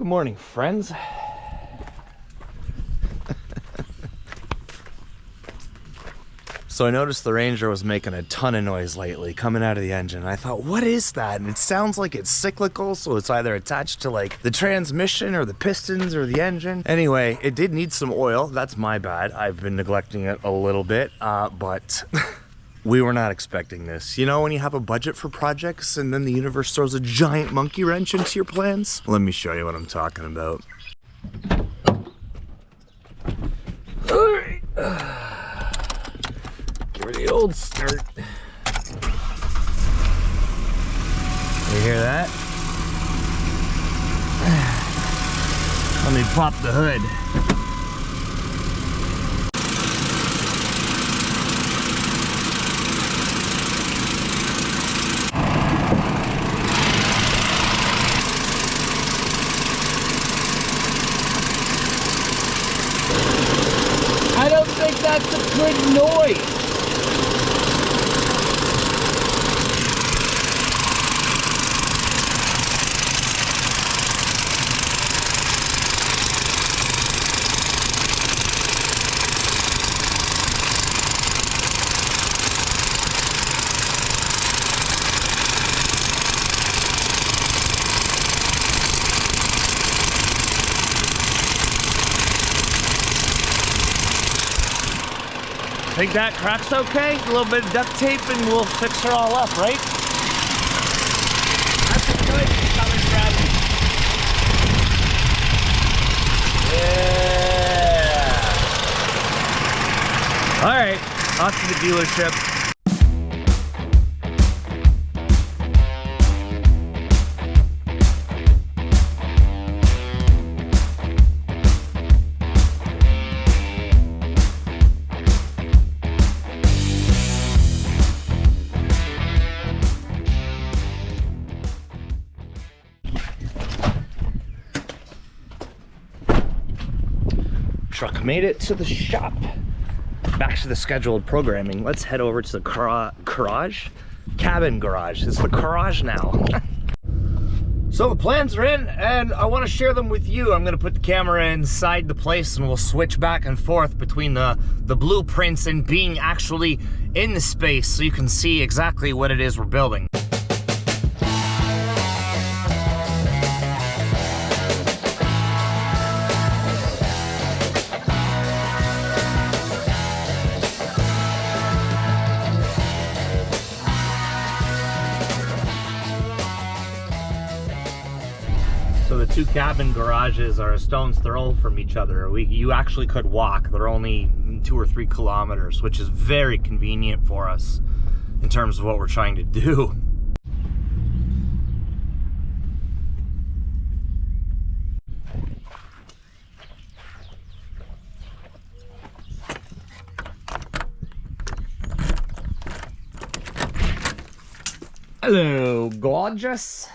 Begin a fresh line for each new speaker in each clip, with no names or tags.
Good morning, friends. So I noticed the Ranger was making a ton of noise lately coming out of the engine. I thought, what is that? And it sounds like it's cyclical, so it's either attached to like the transmission or the pistons or the engine. Anyway, it did need some oil. That's my bad. I've been neglecting it a little bit, but we were not expecting this. You know when you have a budget for projects and then the universe throws a giant monkey wrench into your plans? Let me show you what I'm talking about. All right. Give her the old start. You hear that? Let me pop the hood. I don't think that's a good noise. Think that crack's okay? A little bit of duct tape and we'll fix her all up, right? That's good. Coming, Brad. Yeah. All right, off to the dealership. Truck made it to the shop. Back to the scheduled programming. Let's head over to the garage. Cabin garage. It's the garage now. So the plans are in and I want to share them with you. I'm going to put the camera inside the place and we'll switch back and forth between the blueprints and being actually in the space so you can see exactly what it is we're building. So the two cabin garages are a stone's throw from each other. You actually could walk. They're only 2 or 3 kilometers, which is very convenient for us in terms of what we're trying to do. Hello, gorgeous.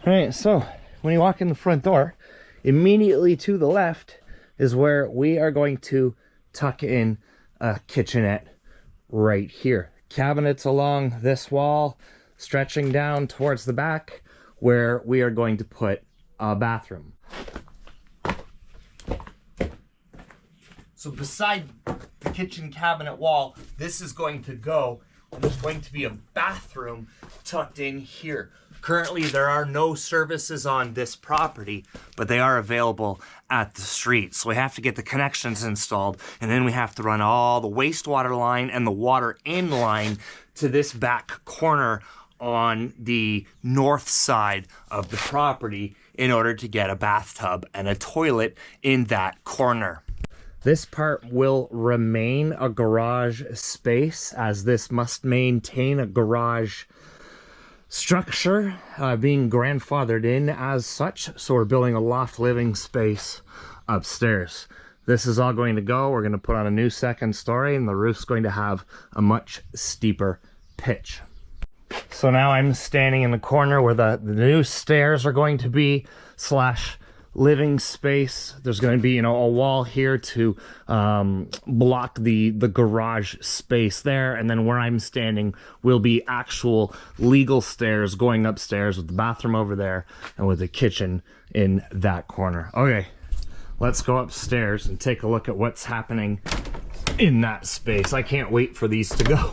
All right, so when you walk in the front door, immediately to the left is where we are going to tuck in a kitchenette right here. Cabinets along this wall, stretching down towards the back, where we are going to put a bathroom. So beside the kitchen cabinet wall, this is going to go. There's going to be a bathroom tucked in here. Currently, there are no services on this property, but they are available at the street. So we have to get the connections installed, and then we have to run all the wastewater line and the water in line to this back corner on the north side of the property in order to get a bathtub and a toilet in that corner. This part will remain a garage space, as this must maintain a garage structure, being grandfathered in as such. So we're building a loft living space upstairs. This is all going to go. We're going to put on a new second story, and the roof's going to have a much steeper pitch. So now I'm standing in the corner where the new stairs are going to be, slash living space. There's going to be, you know, a wall here to block the garage space there, and then where I'm standing will be actual legal stairs going upstairs with the bathroom over there and with the kitchen in that corner. Okay, let's go upstairs and take a look at what's happening in that space. I can't wait for these to go.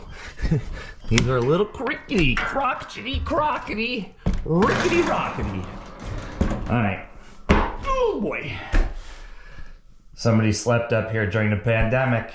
These are a little crickety, crockety, rickety rockety. All right. Oh boy. Somebody slept up here during the pandemic.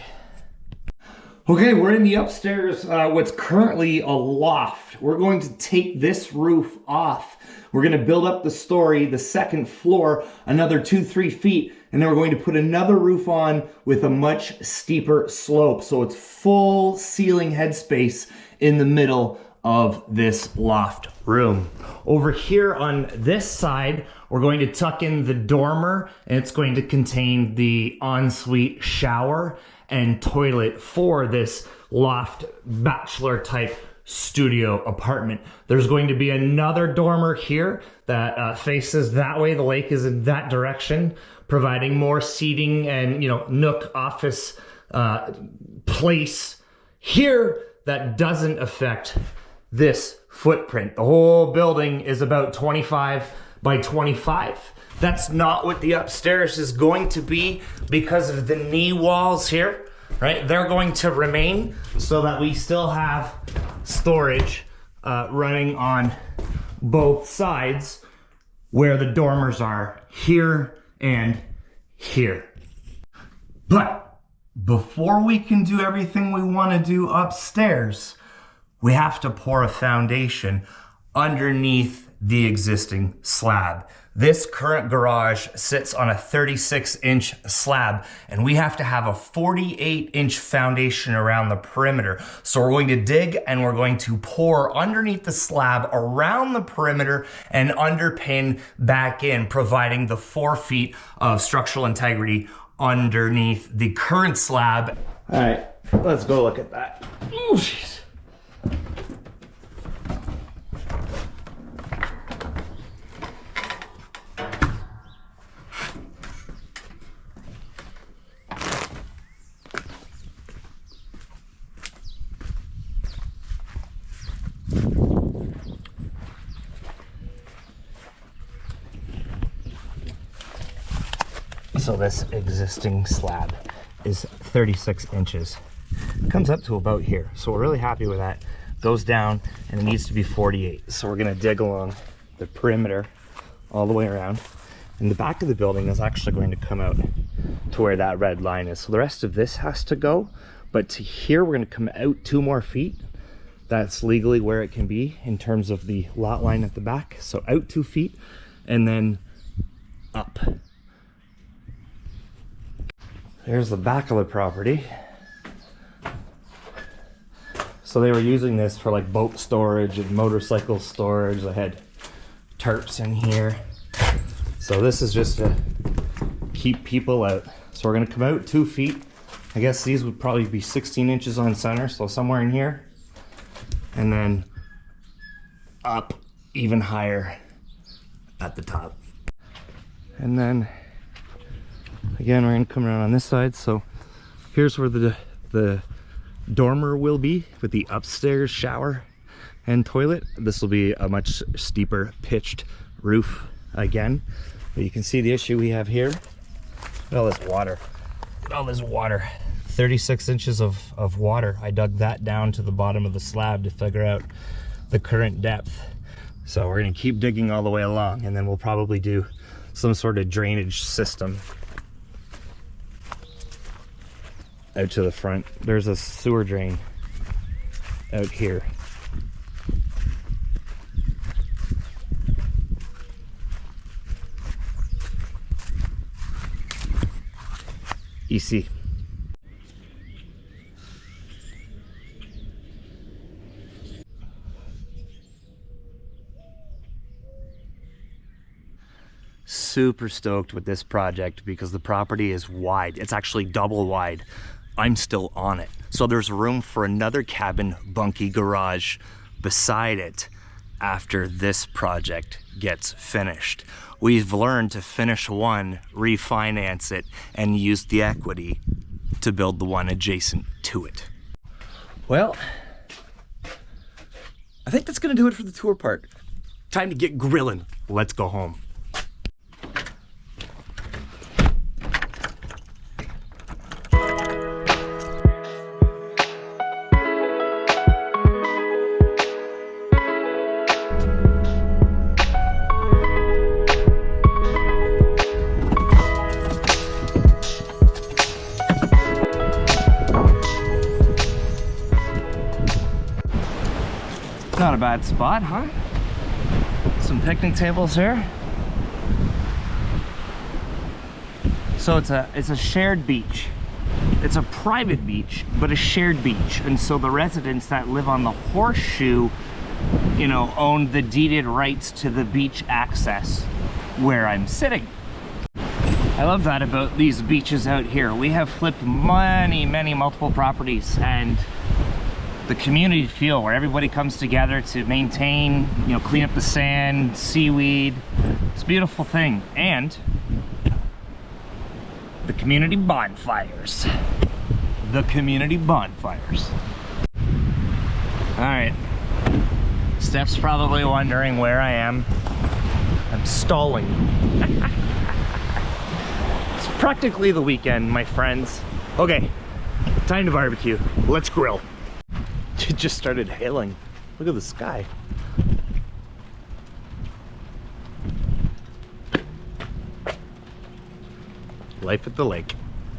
Okay, we're in the upstairs, what's currently a loft. We're going to take this roof off. We're gonna build up the story, the second floor, another 2-3 feet, and then we're going to put another roof on with a much steeper slope. So it's full ceiling headspace in the middle of this loft room. Over here on this side, we're going to tuck in the dormer, and it's going to contain the ensuite shower and toilet for this loft bachelor type studio apartment. There's going to be another dormer here that faces that way. The lake is in that direction, providing more seating and, you know, nook office place here that doesn't affect this footprint. The whole building is about 25 by 25. That's not what the upstairs is going to be because of the knee walls here, right? They're going to remain so that we still have storage running on both sides where the dormers are here and here. But before we can do everything we want to do upstairs, we have to pour a foundation underneath the existing slab. This current garage sits on a 36-inch slab, and we have to have a 48-inch foundation around the perimeter. So we're going to dig and we're going to pour underneath the slab around the perimeter and underpin back in, providing the 4 feet of structural integrity underneath the current slab. All right, let's go look at that. Oh, jeez. So this existing slab is 36 inches. It comes up to about here. So we're really happy with that. Goes down and it needs to be 48. So we're gonna dig along the perimeter all the way around. And the back of the building is actually going to come out to where that red line is. So the rest of this has to go, but to here we're gonna come out 2 more feet. That's legally where it can be in terms of the lot line at the back. So out 2 feet and then up. There's the back of the property. So they were using this for like boat storage and motorcycle storage. They had tarps in here. So this is just to keep people out. So we're gonna come out 2 feet. I guess these would probably be 16 inches on center, so somewhere in here. And then up even higher at the top. And then again, we're gonna come around on this side. So here's where the dormer will be with the upstairs shower and toilet. This will be a much steeper pitched roof again. But you can see the issue we have here. Look at all this water. Look at all this water. 36 inches of water. I dug that down to the bottom of the slab to figure out the current depth. So we're gonna keep digging all the way along, and then we'll probably do some sort of drainage system out to the front. There's a sewer drain out here. Easy. Super stoked with this project because the property is wide. It's actually double wide. I'm still on it. So there's room for another cabin bunkie garage beside it after this project gets finished. We've learned to finish one, refinance it, and use the equity to build the one adjacent to it. Well, I think that's gonna do it for the tour part. Time to get grilling. Let's go home. Not a bad spot, huh? Some picnic tables here. So it's a shared beach. It's a private beach, but a shared beach. And so the residents that live on the horseshoe, you know, own the deeded rights to the beach access where I'm sitting. I love that about these beaches out here. We have flipped many multiple properties, and the community feel where everybody comes together to maintain, you know, clean up the sand, seaweed. It's a beautiful thing. And the community bonfires. The community bonfires. All right. Steph's probably wondering where I am. I'm stalling. It's practically the weekend, my friends. Okay, time to barbecue. Let's grill. It just started hailing. Look at the sky. Life at the lake.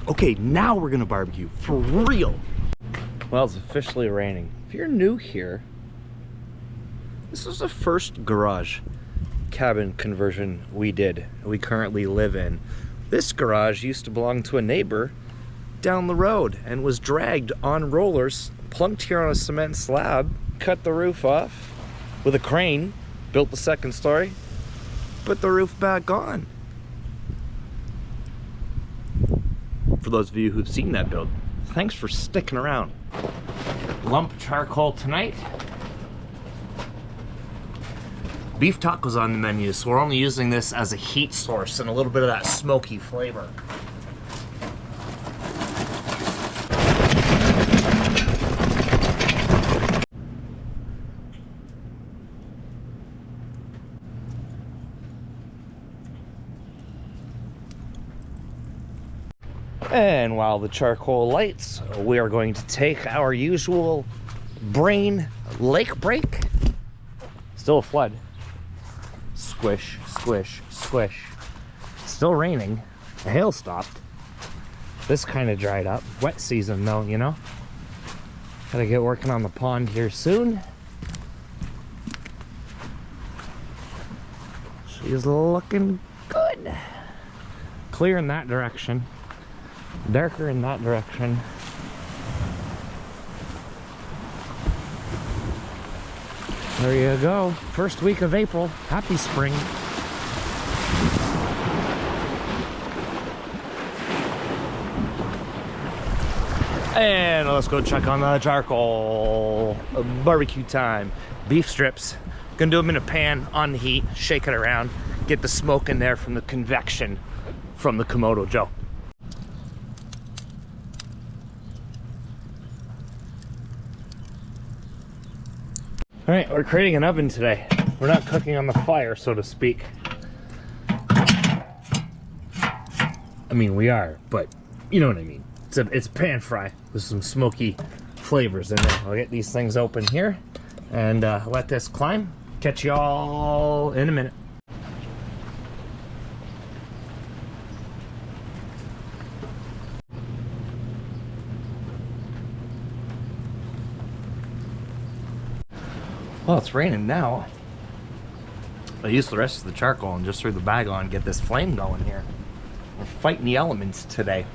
Okay, now we're gonna barbecue for real. Well, it's officially raining. If you're new here, this was the first garage cabin conversion we currently live in. This garage used to belong to a neighbor down the road and was dragged on rollers, plunked here on a cement slab, cut the roof off with a crane, built the second story, put the roof back on. For those of you who've seen that build, thanks for sticking around. Lump charcoal tonight. Beef tacos on the menu, so we're only using this as a heat source and a little bit of that smoky flavor. And while the charcoal lights, we are going to take our usual brain lake break. Still a flood. Squish, squish, squish. Still raining. The hail stopped. This kind of dried up. Wet season though, you know. Gotta get working on the pond here soon. She's looking good. Clear in that direction. Darker in that direction. There you go. First week of April. Happy spring. And let's go check on the charcoal. Barbecue time. Beef strips. Gonna do them in a pan on the heat. Shake it around. Get the smoke in there from the convection from the Kamado Joe. All right, we're creating an oven today. We're not cooking on the fire, so to speak. I mean, we are, but you know what I mean. It's a pan fry with some smoky flavors in there. I'll get these things open here and let this climb. Catch y'all in a minute. Well, it's raining now. I used the rest of the charcoal and just threw the bag on, get this flame going here. We're fighting the elements today.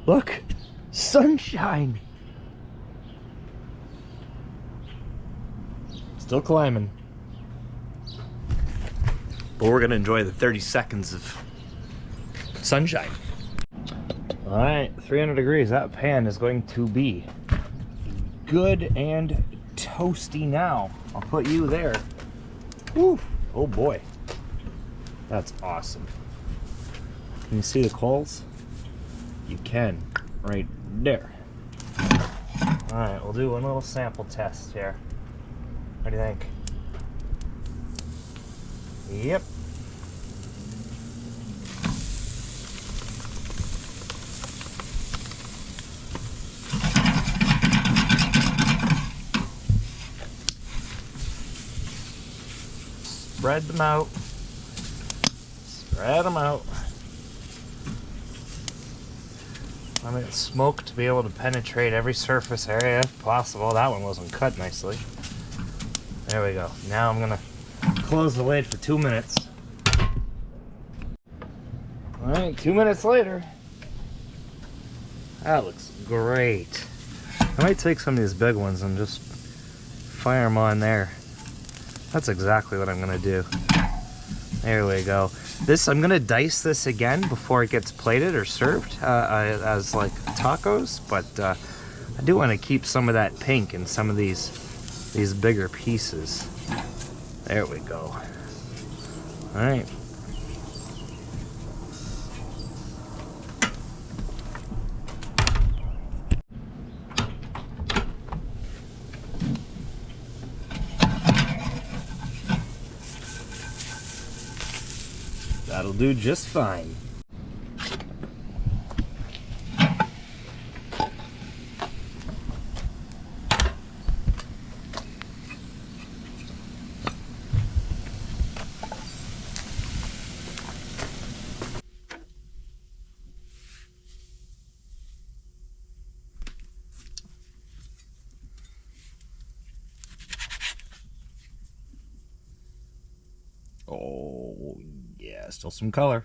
Look, sunshine. Still climbing. But we're gonna enjoy the 30 seconds of sunshine. All right, 300 degrees. That pan is going to be good and toasty now. I'll put you there. Woo. Oh boy, that's awesome. Can you see the coals? You can, right there. All right, we'll do one little sample test here. What do you think? Yep. Spread them out. Spread them out. I mean, smoke to be able to penetrate every surface area if possible. That one wasn't cut nicely. There we go. Now I'm gonna close the lid for 2 minutes. All right, 2 minutes later. That looks great. I might take some of these big ones and just fire them on there. That's exactly what I'm gonna do. There we go. This, I'm gonna dice this again before it gets plated or served as like tacos, but I do want to keep some of that pink in some of these bigger pieces. There we go. All right. That'll do just fine. Oh, yeah, still some color.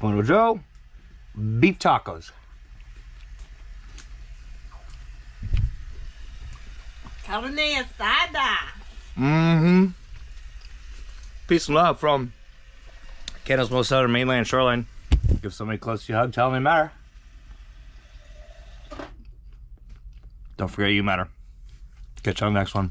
Kamado Joe Beef Tacos.
Carne asada.
Mm-hmm. Peace and love from Canada's most southern mainland shoreline. Give somebody close to you a hug, tell them they matter. Don't forget you matter. Catch you on the next one.